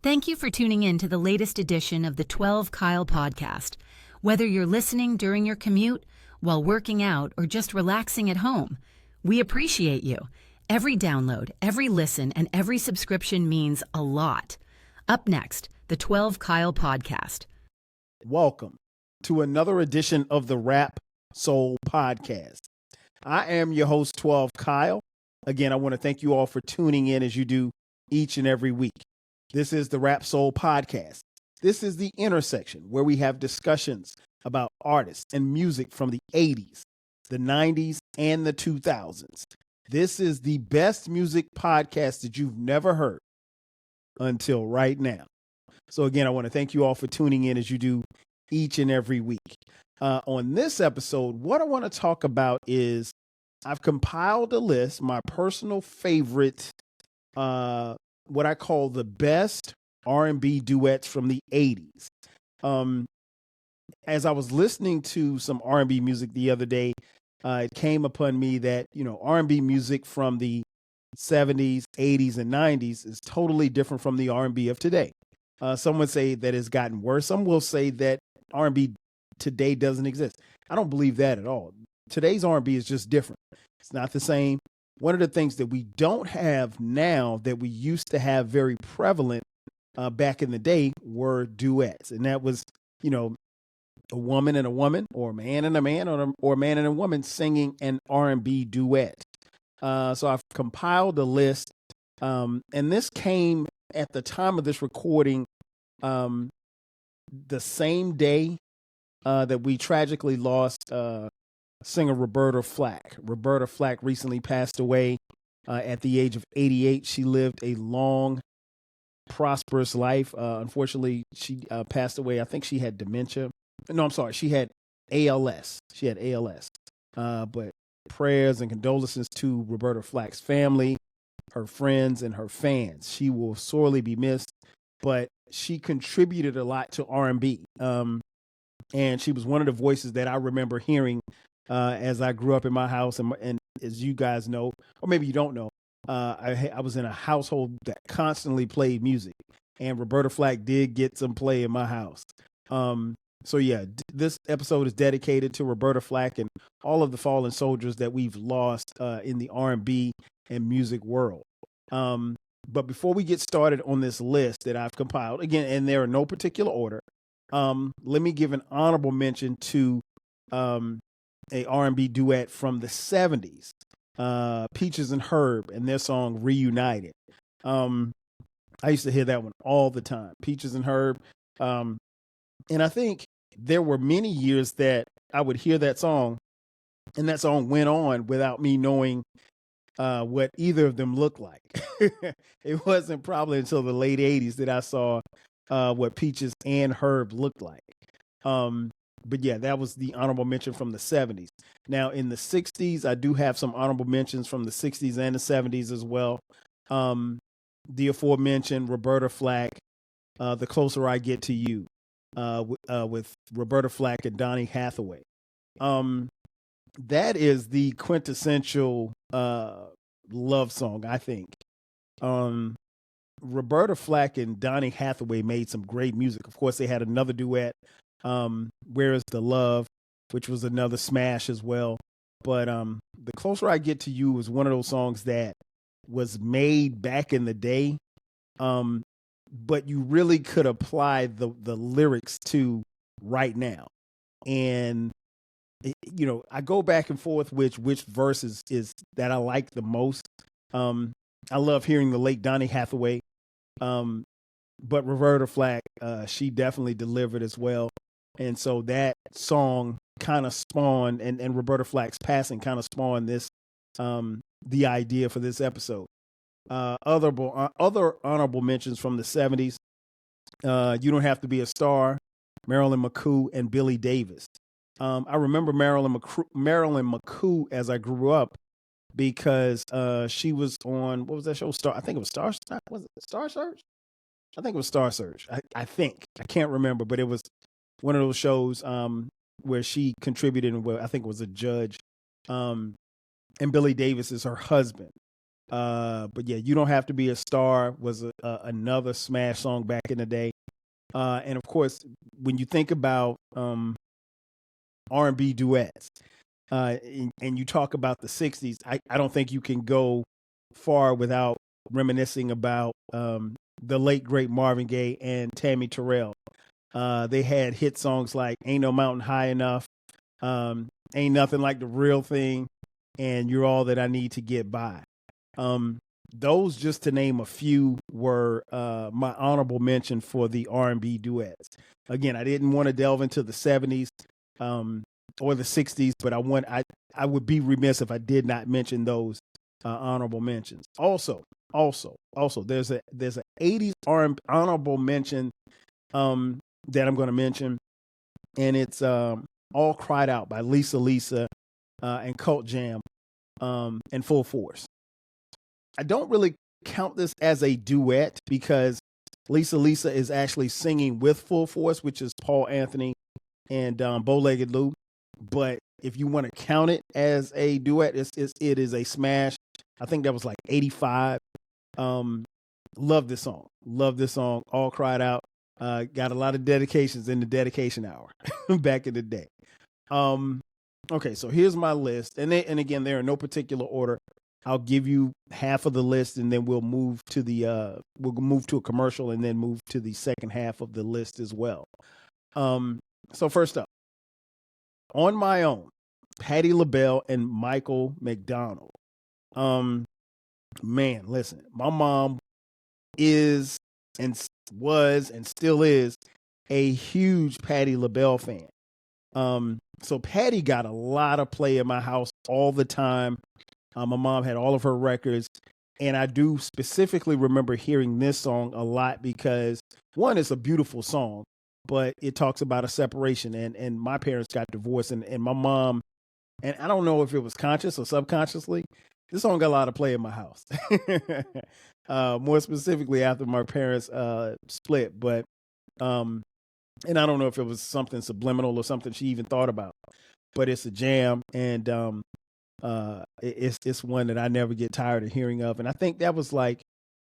Thank you for tuning in to the latest edition of the 12 Kyle podcast. Whether you're listening during your commute, while working out, or just relaxing at home, we appreciate you. Every download, every listen, and every subscription means a lot. Up next, the 12 Kyle podcast. Welcome to another edition of the Rap Soul Podcast. I am your host, 12 Kyle. Again, I want to thank you all for tuning in as you do each and every week. This is the Rap Soul Podcast. This is the intersection where we have discussions about artists and music from the 80s, the 90s, and the 2000s. This is the best music podcast that you've never heard until right now. So again, I want to thank you all for tuning in as you do each and every week. On this episode, what I want to talk about is I've compiled a list, my personal favorite, what I call the best R&B duets from the 80s. As I was listening to some R&B music the other day, it came upon me that, R&B music from the 70s, 80s, and 90s is totally different from the R&B of today. Some would say that it's gotten worse. Some will say that R&B today doesn't exist. I don't believe that at all. Today's R&B is just different. It's not the same. One of the things that we don't have now that we used to have very prevalent back in the day were duets. And that was, a woman and a woman, or a man and a man, or a man and a woman singing an R&B duet. So I've compiled a list, and this came at the time of this recording, the same day that we tragically lost singer Roberta Flack. Roberta Flack recently passed away at the age of 88. She lived a long, prosperous life. Unfortunately, she passed away. I think she had dementia. No, I'm sorry. She had ALS. But prayers and condolences to Roberta Flack's family, her friends, and her fans. She will sorely be missed, but she contributed a lot to R&B. And she was one of the voices that I remember hearing as I grew up in my house. And as you guys know, or maybe you don't know, I was in a household that constantly played music, and Roberta Flack did get some play in my house. So yeah, this episode is dedicated to Roberta Flack and all of the fallen soldiers that we've lost in the R&B and music world. But before we get started on this list that I've compiled, again, and they're in no particular order, let me give an honorable mention to a R&B duet from the 70s, Peaches and Herb and their song Reunited. I used to hear that one all the time, Peaches and Herb. And I think there were many years that I would hear that song, and that song went on without me knowing what either of them looked like. It wasn't probably until the late 80s that I saw what Peaches and Herb looked like. But yeah, that was the honorable mention from the 70s. Now, in the 60s, I do have some honorable mentions from the 60s and the 70s as well. The aforementioned Roberta Flack, The Closer I Get to You, with Roberta Flack and Donny Hathaway. That is the quintessential love song, I think. Roberta Flack and Donny Hathaway made some great music. Of course, they had another duet, Where Is the Love, which was another smash as well. But The Closer I Get to You was one of those songs that was made back in the day, but you really could apply the lyrics to right now. And I go back and forth which verses is that I like the most. I love hearing the late Donny Hathaway, but Roberta Flack, she definitely delivered as well. And so that song kind of spawned, and Roberta Flack's passing kind of spawned this, the idea for this episode. Other honorable mentions from the 70s, You Don't Have to Be a Star, Marilyn McCoo, and Billy Davis. I remember Marilyn McCoo as I grew up because she was on, what was that show? I think it was Star. Was it Star Search? I think it was Star Search. I think. I can't remember, but it was one of those shows where she contributed and I think was a judge. And Billy Davis is her husband. But yeah, You Don't Have to Be a Star was another smash song back in the day. And of course, when you think about R&B duets, and you talk about the 60s, I don't think you can go far without reminiscing about the late, great Marvin Gaye and Tammy Terrell. They had hit songs like Ain't No Mountain High Enough, Ain't Nothing Like the Real Thing, and You're All That I Need to Get By. Those, just to name a few, were my honorable mention for the R&B duets. Again, I didn't want to delve into the 70s or the 60s, but I would be remiss if I did not mention those honorable mentions. Also, there's a 80s honorable mention that I'm going to mention, and it's All Cried Out by Lisa and Cult Jam and Full Force. I don't really count this as a duet because Lisa is actually singing with Full Force, which is Paul Anthony and Bow-Legged Lou. But if you want to count it as a duet, it is a smash. I think that was like 85. Love this song. All Cried Out. Got a lot of dedications in the dedication hour back in the day. Okay, so here's my list. And again, they're in no particular order. I'll give you half of the list, and then we'll move to a commercial, and then move to the second half of the list as well. So first up, On My Own, Patti LaBelle and Michael McDonald. Man, listen, my mom is and was and still is a huge Patti LaBelle fan. So Patti got a lot of play in my house all the time. My mom had all of her records, and I do specifically remember hearing this song a lot because, one, it's a beautiful song, but it talks about a separation, and my parents got divorced, and my mom, and I don't know if it was conscious or subconsciously, this song got a lot of play in my house. More specifically after my parents split, but and I don't know if it was something subliminal or something she even thought about, but it's a jam, and it's one that I never get tired of hearing of. And I think that was like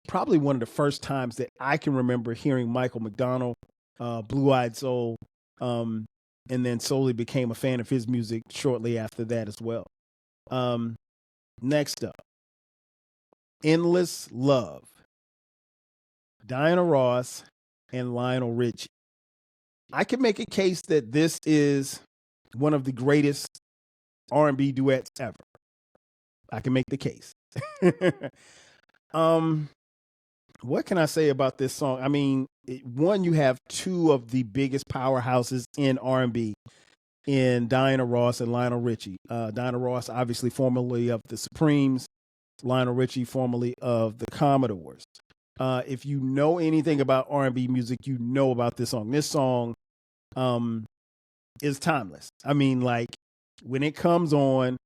probably one of the first times that I can remember hearing Michael McDonald, Blue Eyed Soul, and then solely became a fan of his music shortly after that as well. Next up, Endless Love, Diana Ross and Lionel Richie. I can make a case that this is one of the greatest R&B duets ever. I can make the case. What can I say about this song? I mean, one, you have two of the biggest powerhouses in R&B in Diana Ross and Lionel Richie. Diana Ross, obviously formerly of the Supremes, Lionel Richie, formerly of the Commodores. If you know anything about R&B music, you know about this song. This song is timeless. I mean, like, when it comes on,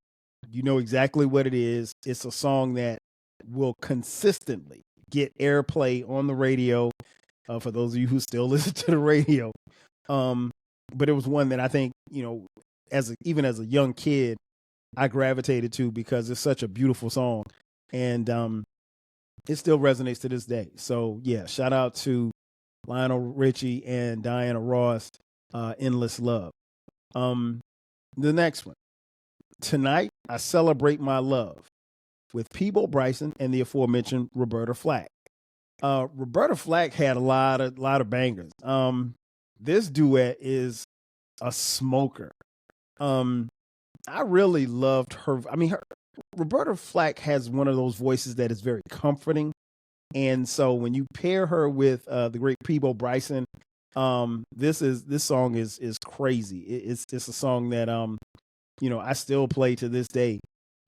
you know exactly what it is. It's a song that will consistently get airplay on the radio, for those of you who still listen to the radio. But it was one that I think, you know, even as a young kid, I gravitated to because it's such a beautiful song, and it still resonates to this day. So yeah, shout out to Lionel Richie and Diana Ross, Endless Love. The next one, Tonight I Celebrate My Love, with Peabo Bryson and the aforementioned Roberta Flack. Roberta Flack had a lot of bangers. This duet is a smoker. I really loved her. I mean, Roberta Flack has one of those voices that is very comforting. And so when you pair her with the great Peabo Bryson, this song is crazy. It's a song that you know, I still play to this day.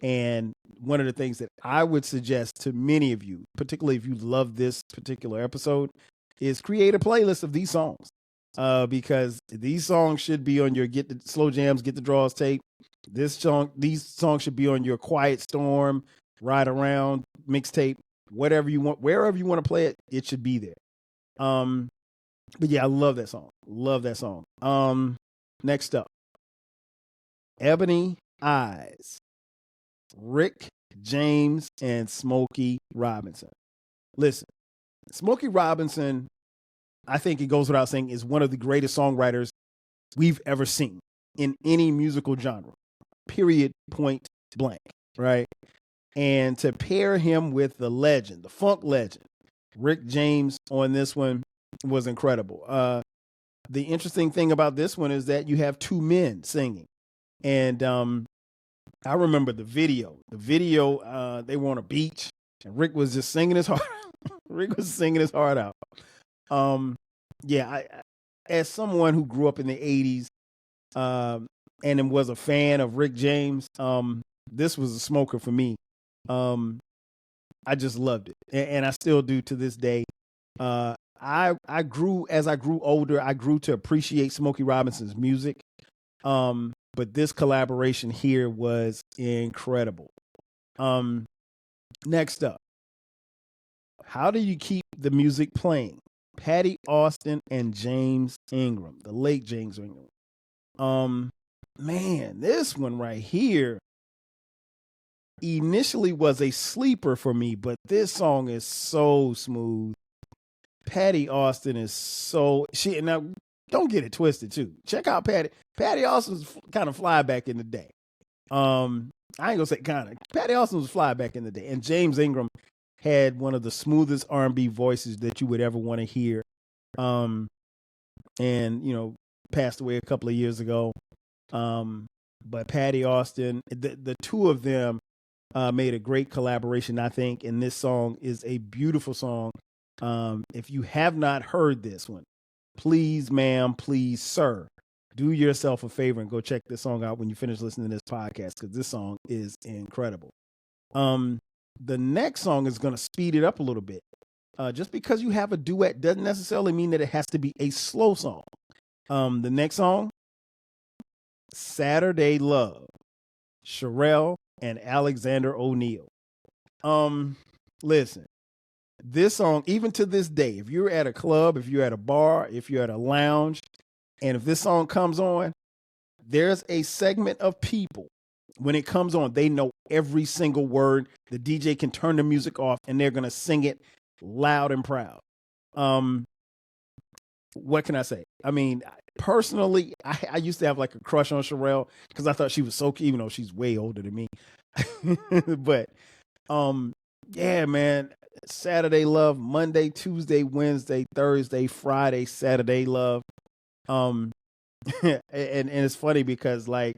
And one of the things that I would suggest to many of you, particularly if you love this particular episode, is create a playlist of these songs. Because these songs should be on your Get the Slow Jams, Get the Draws tape. These songs should be on your Quiet Storm, Ride Around mixtape, whatever you want, wherever you want to play it, it should be there. But yeah, I love that song. Love that song. Next up, Ebony Eyes, Rick James and Smokey Robinson. Listen, Smokey Robinson, I think it goes without saying, is one of the greatest songwriters we've ever seen in any musical genre. Period, point blank, right? And to pair him with the legend, the funk legend, Rick James on this one was incredible. The interesting thing about this one is that you have two men singing. And I remember the video. The video, they were on a beach and Rick was just singing his heart Rick was singing his heart out. Yeah, as someone who grew up in the 80s and was a fan of Rick James, this was a smoker for me. I just loved it, and I still do to this day. I grew as I grew older. I grew to appreciate Smokey Robinson's music, but this collaboration here was incredible. Next up, how do you keep the music playing? Patty Austin and James Ingram, the late James Ingram. Man, this one right here initially was a sleeper for me, but this song is so smooth. Patty Austin is so now don't get it twisted too. Check out Patty. Patty Austin was kind of fly back in the day. I ain't gonna say kind of. Patty Austin was fly back in the day, and James Ingram had one of the smoothest R&B voices that you would ever want to hear. And passed away a couple of years ago. But Patty Austin, the two of them made a great collaboration, I think, and this song is a beautiful song. If you have not heard this one, please, ma'am, please, sir, do yourself a favor and go check this song out when you finish listening to this podcast, because this song is incredible. The next song is going to speed it up a little bit. Just because you have a duet doesn't necessarily mean that it has to be a slow song. The next song, Saturday Love, Sherelle and Alexander O'Neal. Listen, this song, even to this day, if you're at a club, if you're at a bar, if you're at a lounge, and if this song comes on, there's a segment of people, when it comes on, they know every single word. The DJ can turn the music off and they're going to sing it loud and proud. What can I say? I mean, personally, I used to have like a crush on Sherelle because I thought she was so cute, even though she's way older than me. But yeah, man, Saturday Love, Monday, Tuesday, Wednesday, Thursday, Friday, Saturday Love. And it's funny because like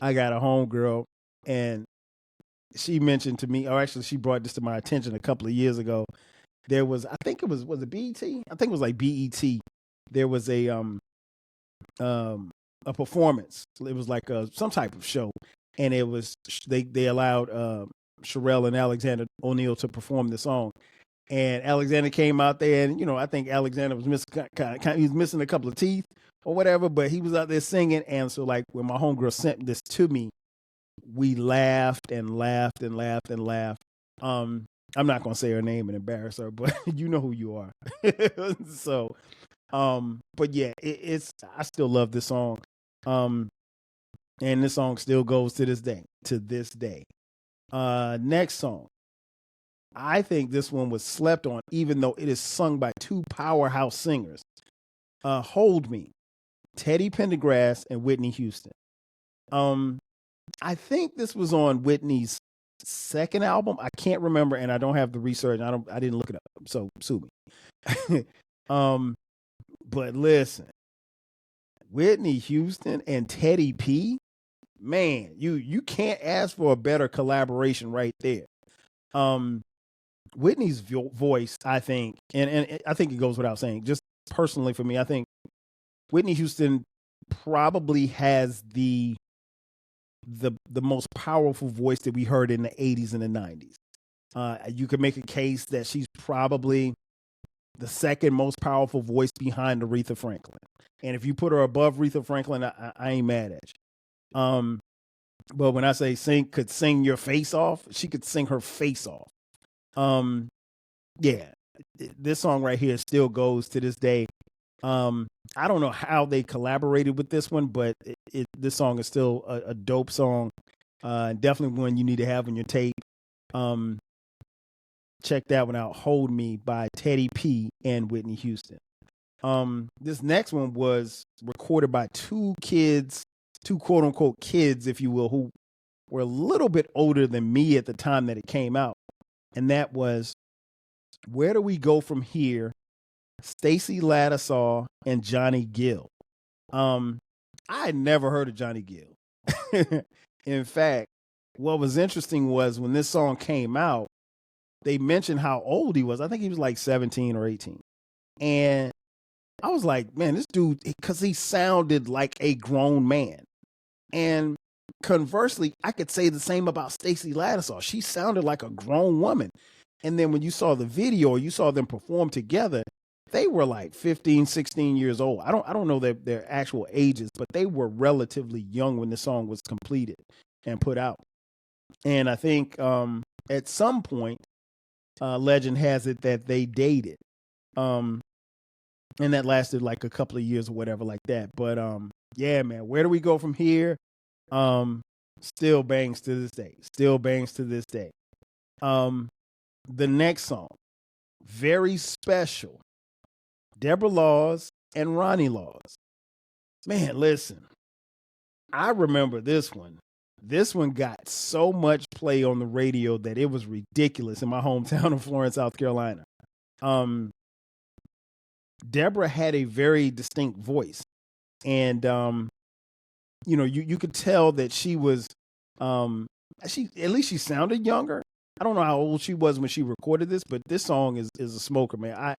I got a homegirl and she mentioned to me, or actually she brought this to my attention a couple of years ago. There was, I think it was it BET? I think it was like BET. There was a performance. It was like some type of show, and it was they allowed Sherelle and Alexander O'Neal to perform the song. And Alexander came out there, and I think Alexander was missing he was missing a couple of teeth or whatever, but he was out there singing. And so, like when my homegirl sent this to me, we laughed and laughed and laughed and laughed. I'm not gonna say her name and embarrass her, but you know who you are. So, but yeah, it's I still love this song, and this song still goes to this day. To this day. Next song. I think this one was slept on, even though it is sung by two powerhouse singers. Hold Me, Teddy Pendergrass and Whitney Houston. I think this was on Whitney's second album. I can't remember, and I don't have the research. I didn't look it up, so sue me. But listen, Whitney Houston and Teddy P, man, you can't ask for a better collaboration right there. Whitney's voice, I think, and I think it goes without saying, just personally for me, I think Whitney Houston probably has the most powerful voice that we heard in the 80s and the 90s. You could make a case that she's probably the second most powerful voice behind Aretha Franklin. And if you put her above Aretha Franklin, I ain't mad at you. But when I say could sing your face off, she could sing her face off. Yeah, this song right here still goes to this day. I don't know how they collaborated with this one, but this song is still a dope song. Definitely one you need to have on your tape. Um, check that one out. Hold Me by Teddy P and Whitney Houston. This next one was recorded by two quote unquote kids, if you will, who were a little bit older than me at the time that it came out. And that was Where Do We Go From Here? Stacey Lattisaw and Johnny Gill. I had never heard of Johnny Gill. In fact, what was interesting was when this song came out, they mentioned how old he was. I think he was like 17 or 18. And I was like, man, this dude, because he sounded like a grown man. And conversely, I could say the same about Stacey Lattisaw. She sounded like a grown woman. And then when you saw the video, or you saw them perform together, they were like 15, 16 years old. I don't know their actual ages, but they were relatively young when the song was completed and put out. And I think at some point, legend has it that they dated. And that lasted like a couple of years or whatever like that. But yeah, man, Where Do We Go From Here? Still bangs to this day. Still bangs to this day. The next song, Very Special, Deborah Laws and Ronnie Laws. Man, listen, I remember this one. This one got so much play on the radio that it was ridiculous in my hometown of Florence, South Carolina. Deborah had a very distinct voice, and you know, you could tell that she was she at least she sounded younger. I don't know how old she was when she recorded this, but this song is a smoker, man.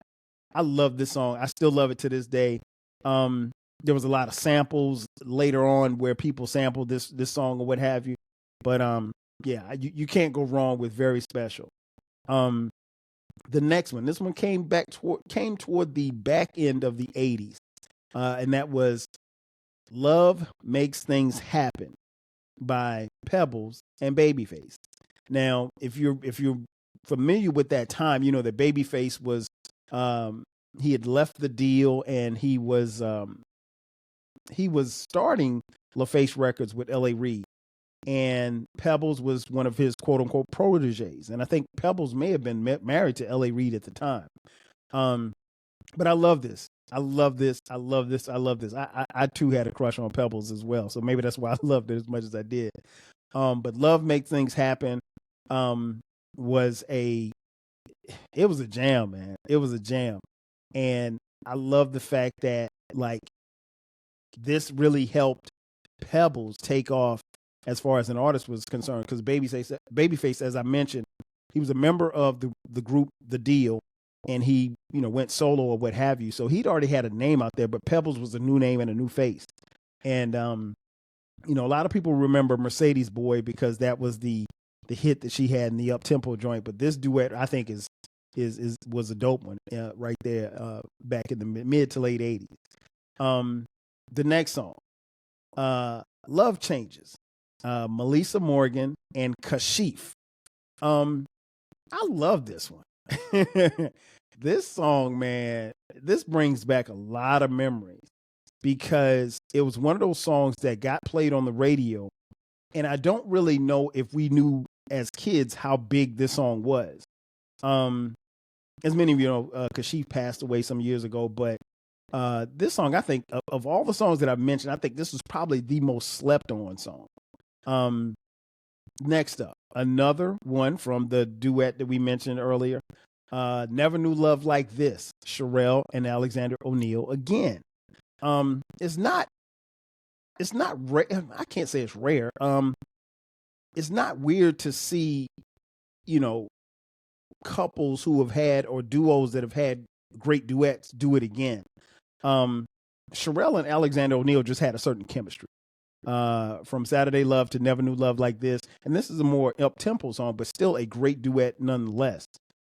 I love this song. I still love it to this day. There was a lot of samples later on where people sampled this song or what have you. But yeah, you can't go wrong with Very Special. The next one, this one came toward the back end of the 80s. And that was Love Makes Things Happen by Pebbles and Babyface. Now, if you're familiar with that time, you know that Babyface was he had left the deal, and he was starting LaFace Records with L.A. Reid, and Pebbles was one of his quote unquote proteges, and I think Pebbles may have been married to L.A. Reid at the time. But I love this. I love this. I love this. I love this. I too had a crush on Pebbles as well, so maybe that's why I loved it as much as I did. But Love Makes Things Happen was a jam, man. It was a jam. And I love the fact that like this really helped Pebbles take off as far as an artist was concerned, because Babyface, as I mentioned, he was a member of the group The Deal, and he, you know, went solo or what have you. So he'd already had a name out there, but Pebbles was a new name and a new face. And you know, a lot of people remember Mercedes Boy because that was the hit that she had in the up-tempo joint. But this duet, I think, was a dope one right there back in the mid to late 80s. The next song, Love Changes, Melissa Morgan and Kashif. I love this one. This song, man, this brings back a lot of memories because it was one of those songs that got played on the radio. And I don't really know if we knew as kids how big this song was. As many of you know, Kashif passed away some years ago, but this song, I think, of all the songs that I've mentioned, I think this was probably the most slept on song. Next up, another one from the duet that we mentioned earlier, Never Knew Love Like This, Sherelle and Alexander O'Neal again. It's not rare. I can't say it's rare. It's not weird to see, you know, couples who have had, or duos that have had great duets do it again. Sherelle and Alexander O'Neal just had a certain chemistry. From Saturday Love to Never Knew Love Like This. And this is a more up-tempo song, but still a great duet nonetheless.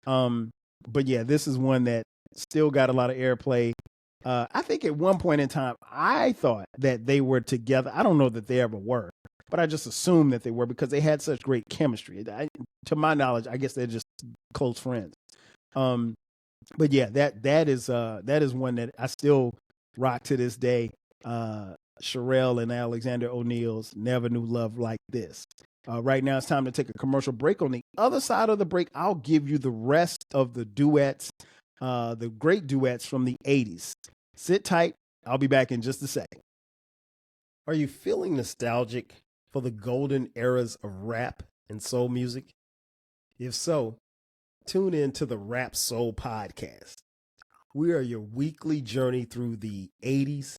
But yeah, this is one that still got a lot of airplay. I think at one point in time, I thought that they were together. I don't know that they ever were, but I just assumed that they were because they had such great chemistry. To my knowledge, I guess they're just close friends. But yeah, that is one that I still rock to this day. Sherelle and Alexander O'Neal's Never Knew Love Like This. Right now, it's time to take a commercial break. On the other side of the break, I'll give you the rest of the duets, the great duets from the 80s. Sit tight. I'll be back in just a second. Are you feeling nostalgic for the golden eras of rap and soul music? If so, tune in to the Rap Soul Podcast. We are your weekly journey through the 80s,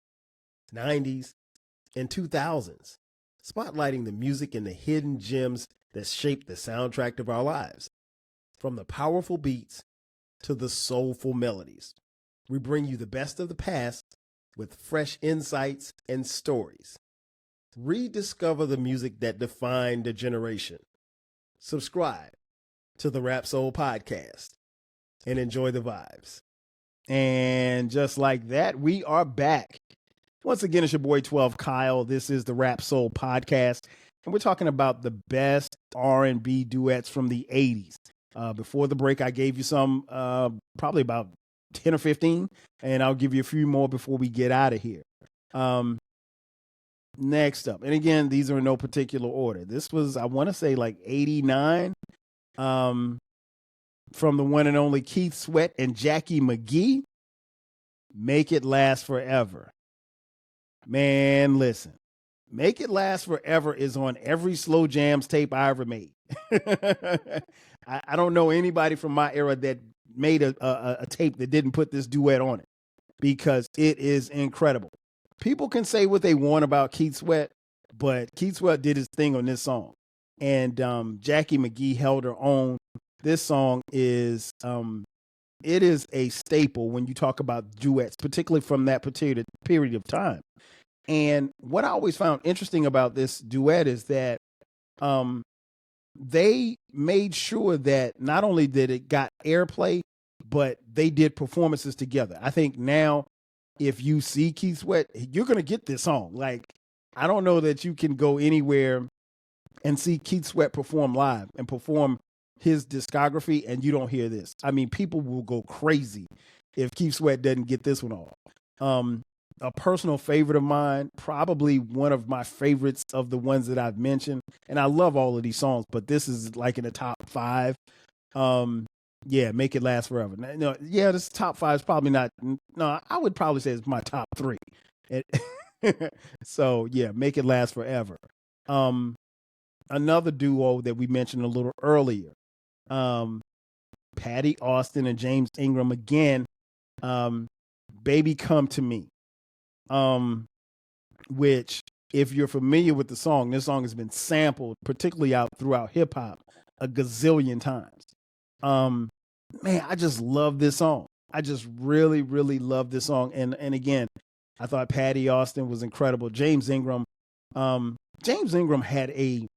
90s, and 2000s, spotlighting the music and the hidden gems that shaped the soundtrack of our lives. From the powerful beats to the soulful melodies, we bring you the best of the past with fresh insights and stories. Rediscover the music that defined a generation. Subscribe to the Rap Soul Podcast and enjoy the vibes. And just like that, we are back. Once again, it's your boy 12 Kyle. This is the Rap Soul Podcast, and we're talking about the best R&B duets from the 80s. Before the break, I gave you some, probably about 10 or 15, and I'll give you a few more before we get out of here. Next up, and again, these are in no particular order. This was, I want to say, like 89, from the one and only Keith Sweat and Jackie McGee. Make It Last Forever. Man, listen, Make It Last Forever is on every Slow Jams tape I ever made. I don't know anybody from my era that made a tape that didn't put this duet on it, because it is incredible. People can say what they want about Keith Sweat, but Keith Sweat did his thing on this song. And Jackie McGee held her own. This song is, it is a staple when you talk about duets, particularly from that particular period of time. And what I always found interesting about this duet is that they made sure that not only did it got airplay, but they did performances together. I think now, if you see Keith Sweat, you're going to get this song. Like, I don't know that you can go anywhere and see Keith Sweat perform live and perform his discography and you don't hear this. I mean, people will go crazy if Keith Sweat doesn't get this one off. A personal favorite of mine, probably one of my favorites of the ones that I've mentioned. And I love all of these songs, but this is like in the top 5. Yeah, Make It Last Forever. No, yeah, this top 5 is probably not. No, I would probably say it's my top 3. So yeah, Make It Last Forever. Another duo that we mentioned a little earlier, Patty Austin and James Ingram again. Baby Come to Me. Which, if you're familiar with the song, this song has been sampled, particularly out throughout hip hop, a gazillion times. Man, I just love this song. I just really, really love this song. And again, I thought Patty Austin was incredible. James Ingram had he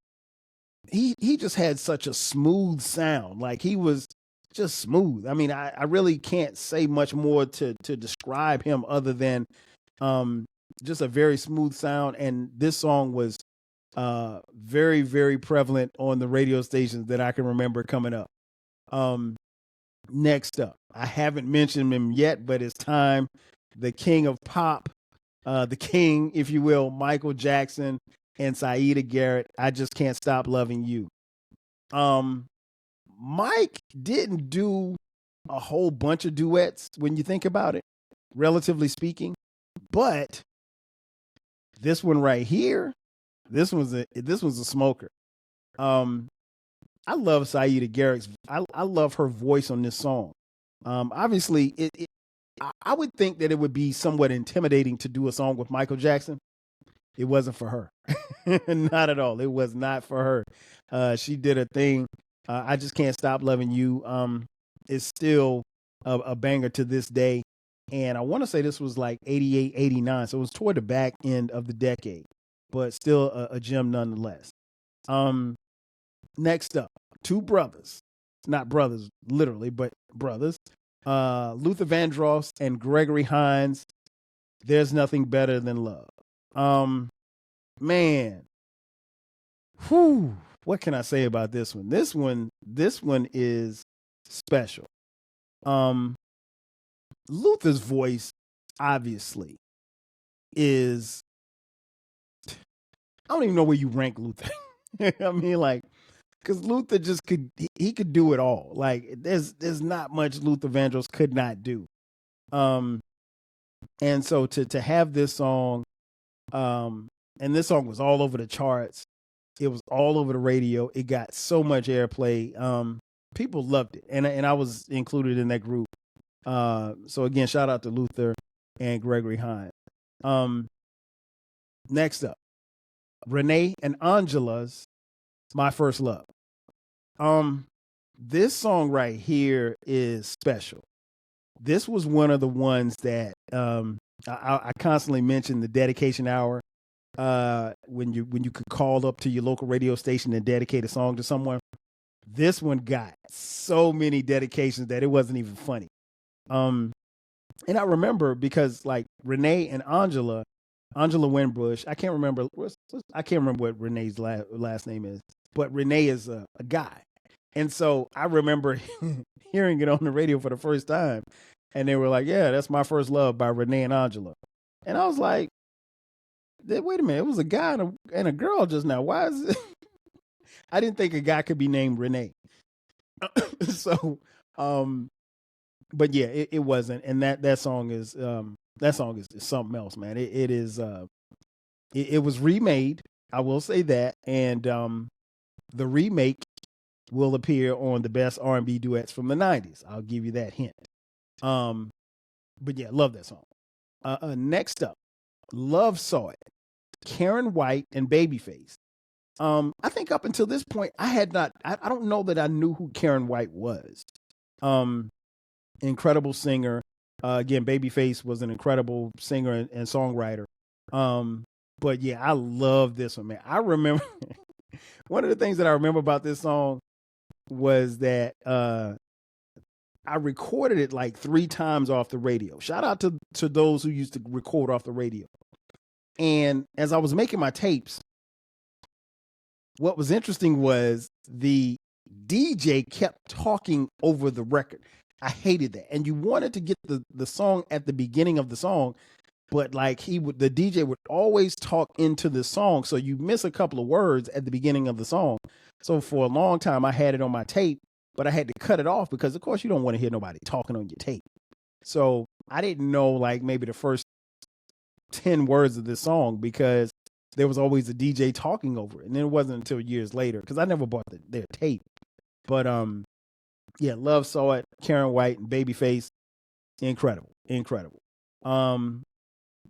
just had such a smooth sound. Like, he was just smooth. I mean, I really can't say much more to describe him other than just a very smooth sound. And this song was very, very prevalent on the radio stations that I can remember coming up. Next up, I haven't mentioned him yet, but it's time. The king of pop, the king, if you will, Michael Jackson and Saida Garrett. I Just Can't Stop Loving You. Mike didn't do a whole bunch of duets when you think about it, relatively speaking, but this one right here, this was a smoker. I love Saida Garrett's. I love her voice on this song. Obviously, I would think that it would be somewhat intimidating to do a song with Michael Jackson. It wasn't for her. Not at all. It was not for her. She did a thing. I Just Can't Stop Loving You is still a banger to this day. And I want to say this was like 88, 89. So it was toward the back end of the decade, but still a gem nonetheless. Next up, two brothers, not brothers literally, but brothers, Luther Vandross and Gregory Hines. There's Nothing Better Than Love. Man, whew, what can I say about this one? This one is special. Luther's voice obviously is, I don't even know where you rank Luther. I mean, like, because Luther just he could do it all. Like, there's not much Luther Vandross could not do. And so to have this song, and this song was all over the charts. It was all over the radio. It got so much airplay. People loved it, and I was included in that group. So again, shout out to Luther and Gregory Hines. Next up, Renee and Angela's "My First Love." This song right here is special. This was one of the ones that I constantly mention the dedication hour. When you could call up to your local radio station and dedicate a song to someone. This one got so many dedications that it wasn't even funny. And I remember because like Renee and Angela Winbush, I can't remember what Renee's last name is, but Renee is a guy. And so I remember hearing it on the radio for the first time, and they were like, "Yeah, that's My First Love" by Renee and Angela. And I was like, wait a minute, it was a guy and a girl just now. Why is it? I didn't think a guy could be named Renee. So, but yeah, it wasn't. And that song is something else, man. It is, it was remade. I will say that. And, the remake will appear on the best R&B duets from the 90s. I'll give you that hint. But yeah, love that song. Next up, Love Saw It, Karen White and Babyface. I think up until this point, I don't know that I knew who Karen White was. Incredible singer. Again, Babyface was an incredible singer and songwriter. But yeah, I love this one, man. I remember one of the things that I remember about this song was that I recorded it like 3 times off the radio. Shout out to those who used to record off the radio. And as I was making my tapes, what was interesting was the DJ kept talking over the record. I hated that. And you wanted to get the song at the beginning of the song, but like the DJ would always talk into the song. So you miss a couple of words at the beginning of the song. So for a long time, I had it on my tape, but I had to cut it off because of course you don't want to hear nobody talking on your tape. So I didn't know like maybe the first 10 words of this song because there was always a DJ talking over it. And it wasn't until years later because I never bought their tape. But yeah, Love Saw It, Karen White and Babyface, incredible.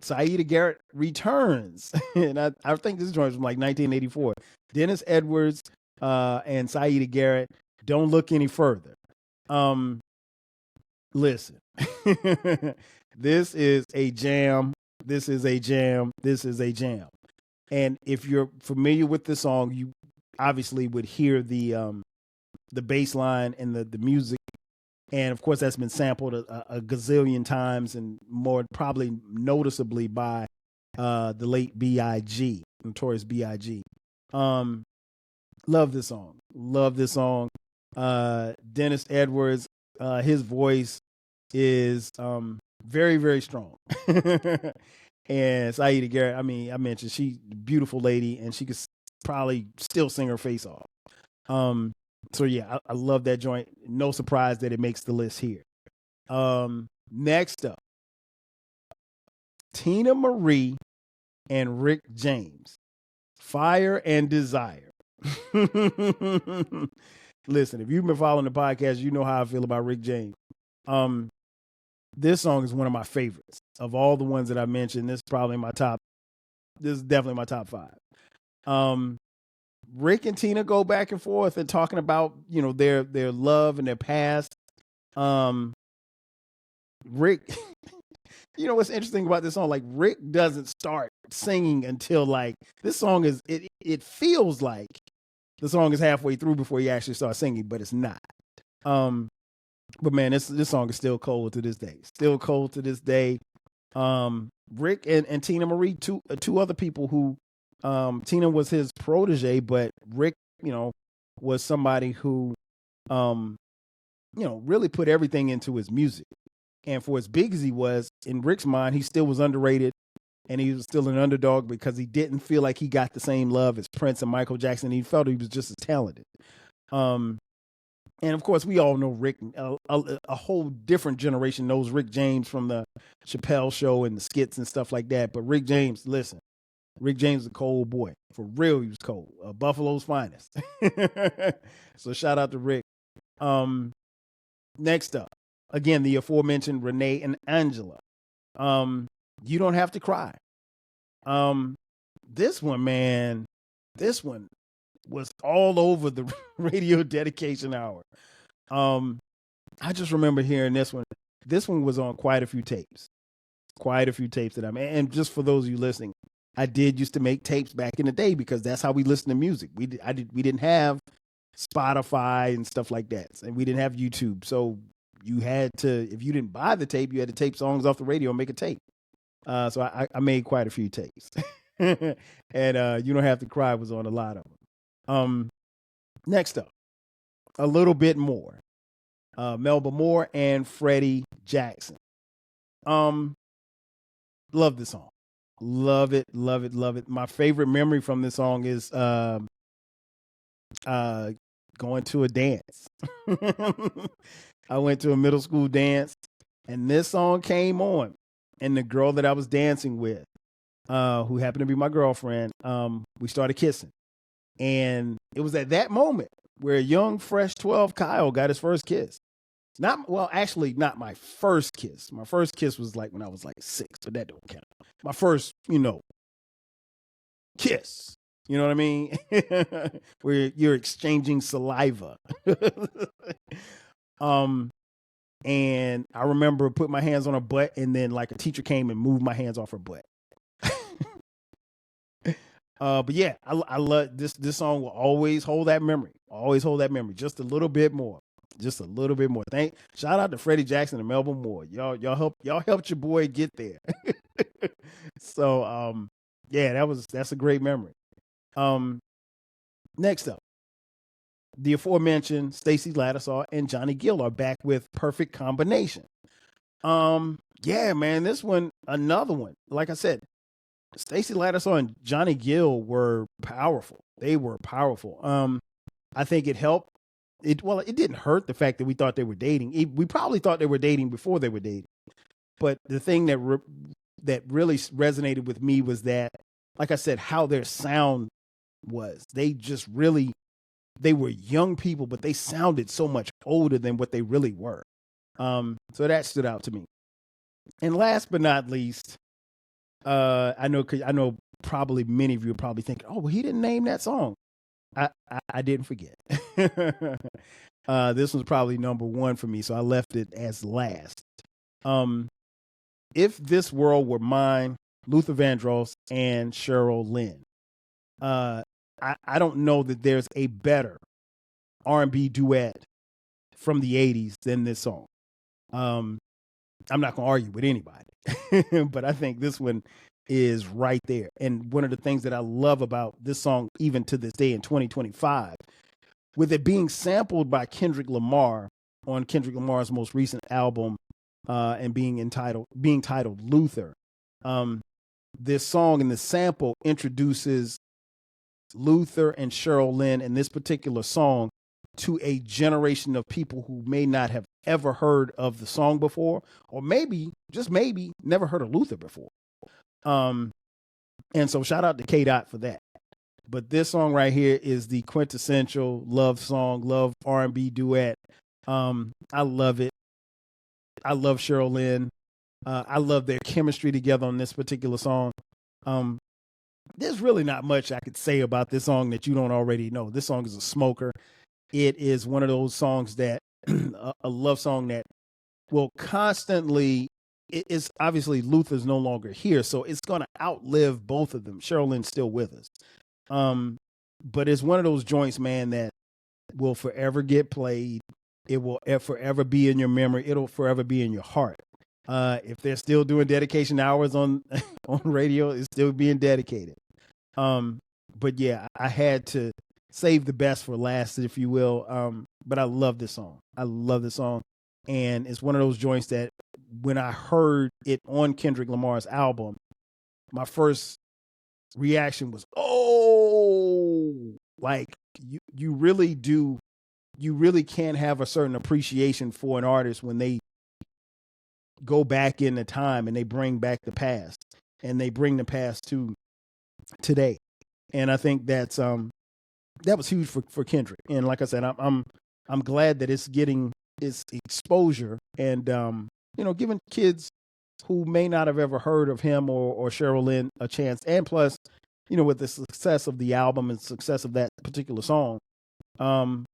Saida Garrett returns. And I think this joint was from like 1984. Dennis Edwards and Saida Garrett, Don't Look Any Further. Listen, this is a jam. And if you're familiar with the song, you obviously would hear the bass line and the music. And of course, that's been sampled a gazillion times and more probably noticeably by the late B.I.G., Notorious B.I.G. Love this song. Dennis Edwards, his voice is very, very strong. And Saida Garrett, I mean, I mentioned she's a beautiful lady and she could probably still sing her face off. So yeah, I love that joint. No surprise that it makes the list here. Next up, Tina Marie and Rick James, Fire and Desire. Listen, if you've been following the podcast, you know how I feel about Rick James. This song is one of my favorites of all the ones that I mentioned. This is definitely my top 5. Rick and Tina go back and forth and talking about, their love and their past. Rick, what's interesting about this song? Like Rick doesn't start singing until like this song is, it feels like the song is halfway through before he actually starts singing, but it's not. But man, this song is still cold to this day. Rick and Tina Marie, two other people who, Tina was his protege, but Rick, was somebody who, really put everything into his music. And for as big as he was, in Rick's mind, he still was underrated. and he was still an underdog because he didn't feel like he got the same love as Prince and Michael Jackson. He felt he was just as talented. And of course, we all know Rick. A whole different generation knows Rick James from the Chappelle Show and the skits and stuff like that. But Rick James, listen, Rick James is a cold boy. For real, he was cold. Buffalo's finest. So shout out to Rick. Next up, again, the aforementioned Renee and Angela. You Don't Have to Cry. This one, man, this one was all over the radio dedication hour. I just remember hearing this one. This one was on quite a few tapes. That and just for those of you listening, I did used to make tapes back in the day because that's how we listen to music. We didn't have Spotify and stuff like that, and we didn't have YouTube. So you had to, if you didn't buy the tape, you had to tape songs off the radio and make a tape. So I made quite a few tapes, and You Don't Have to Cry was on a lot of them. Next up, a little bit more. Melba Moore and Freddie Jackson. Love this song. Love it. My favorite memory from this song is going to a dance. I went to a middle school dance, and this song came on, and the girl that I was dancing with, who happened to be my girlfriend, we started kissing. And it was at that moment where young, fresh 12 Kyle got his first kiss. Actually, not my first kiss. My first kiss was like when I was like 6, but that don't count. My first, kiss. You know what I mean? Where you're exchanging saliva. And I remember putting my hands on her butt, and then like a teacher came and moved my hands off her butt. But yeah, I love this. This song will always hold that memory. Just a little bit more. Shout out to Freddie Jackson and Melba Moore. Y'all helped your boy get there. So yeah, that's a great memory. Next up, the aforementioned Stacey Lattisaw and Johnny Gill are back with Perfect Combination. Yeah, man, this one, another one. Like I said, Stacey Lattisaw and Johnny Gill were powerful. They were powerful. I think it helped. It didn't hurt the fact that we thought they were dating. We probably thought they were dating before they were dating. But the thing that really resonated with me was that, like I said, how their sound was. They were young people, but they sounded so much older than what they really were. So that stood out to me. And last but not least, I know probably many of you are probably thinking, oh, well, he didn't name that song. I didn't forget. This was probably number one for me, so I left it as last. If This World Were Mine, Luther Vandross and Cheryl Lynn. I don't know that there's a better R&B duet from the 80s than this song. I'm not going to argue with anybody, but I think this one is right there. And one of the things that I love about this song, even to this day in 2025, with it being sampled by Kendrick Lamar on Kendrick Lamar's most recent album, and being titled Luther. This song and the sample introduces Luther and Cheryl Lynn in this particular song to a generation of people who may not have ever heard of the song before, or maybe, just maybe, never heard of Luther before. And so shout out to K-Dot for that. But this song right here is the quintessential love song, love R&B duet. I love it. I love Cheryl Lynn. I love their chemistry together on this particular song. There's really not much I could say about this song that you don't already know. This song is a smoker. It is one of those songs that a love song that will constantly, it is obviously Luther's no longer here, so it's going to outlive both of them. Cheryl Lynn's still with us. But it's one of those joints, man, that will forever get played. It will forever be in your memory. It'll forever be in your heart. If they're still doing dedication hours on radio, it's still being dedicated. But yeah, I had to save the best for last, if you will. But I love this song. And it's one of those joints that when I heard it on Kendrick Lamar's album, my first reaction was, oh, like you really do, you really can have a certain appreciation for an artist when they go back in the time and they bring back the past and they bring the past to today. And I think that was huge for Kendrick. And like I said, I'm glad that it's getting its exposure and giving kids who may not have ever heard of him or Cheryl Lynn a chance. And plus, with the success of the album and success of that particular song, some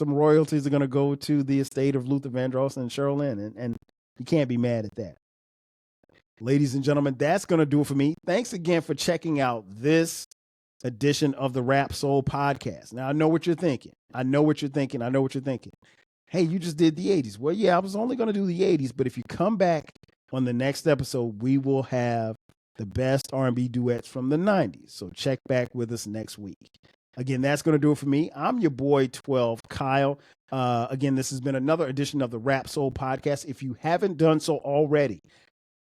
royalties are going to go to the estate of Luther Vandross and Cheryl Lynn, and you can't be mad at that. Ladies and gentlemen, that's going to do it for me. Thanks again for checking out this edition of the Rap Soul Podcast. Now, I know what you're thinking. Hey, you just did the 80s. Well, yeah, I was only going to do the 80s, but if you come back on the next episode, we will have the best R&B duets from the 90s. So check back with us next week. Again, that's going to do it for me. I'm your boy, 12 Kyle. Again, this has been another edition of the Rap Soul Podcast. If you haven't done so already,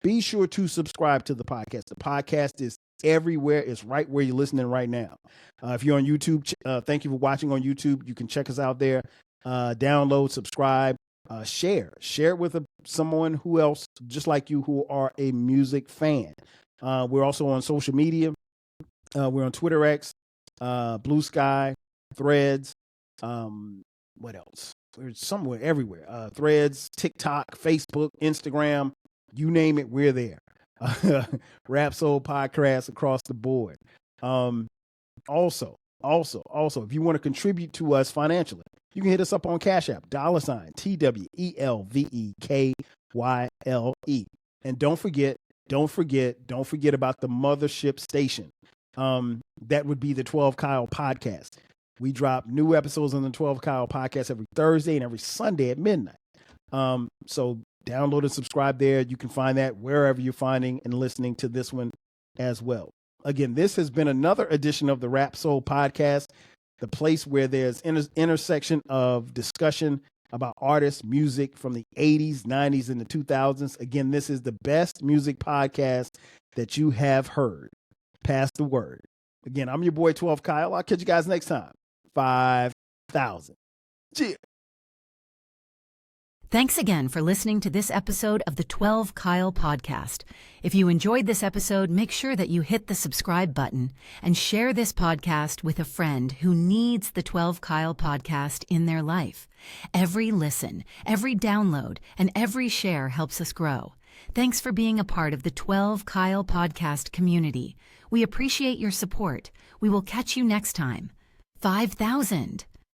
be sure to subscribe to the podcast. The podcast is everywhere. It's right where you're listening right now. If you're on YouTube, thank you for watching on YouTube. You can check us out there. Download, subscribe, share it with someone who else just like you who are a music fan. We're also on social media. We're on Twitter X, Blue Sky, Threads. What else? We're somewhere, everywhere. Threads, TikTok, Facebook, Instagram, you name it, we're there. Rap Soul Podcast across the board. Also, if you want to contribute to us financially, you can hit us up on Cash App, $TWELVEKYLE. And don't forget about the mothership station. That would be the 12 Kyle Podcast. We drop new episodes on the 12 Kyle Podcast every Thursday and every Sunday at midnight. So download and subscribe there. You can find that wherever you're finding and listening to this one as well. Again, this has been another edition of the Rap Soul Podcast, the place where there's intersection of discussion about artists, music from the 80s, 90s, and the 2000s. Again, this is the best music podcast that you have heard. Pass the word. Again, I'm your boy, 12 Kyle. I'll catch you guys next time. 5,000. Cheers. Thanks again for listening to this episode of the 12 Kyle Podcast. If you enjoyed this episode, make sure that you hit the subscribe button and share this podcast with a friend who needs the 12 Kyle Podcast in their life. Every listen, every download, and every share helps us grow. Thanks for being a part of the 12 Kyle Podcast community. We appreciate your support. We will catch you next time. 5,000.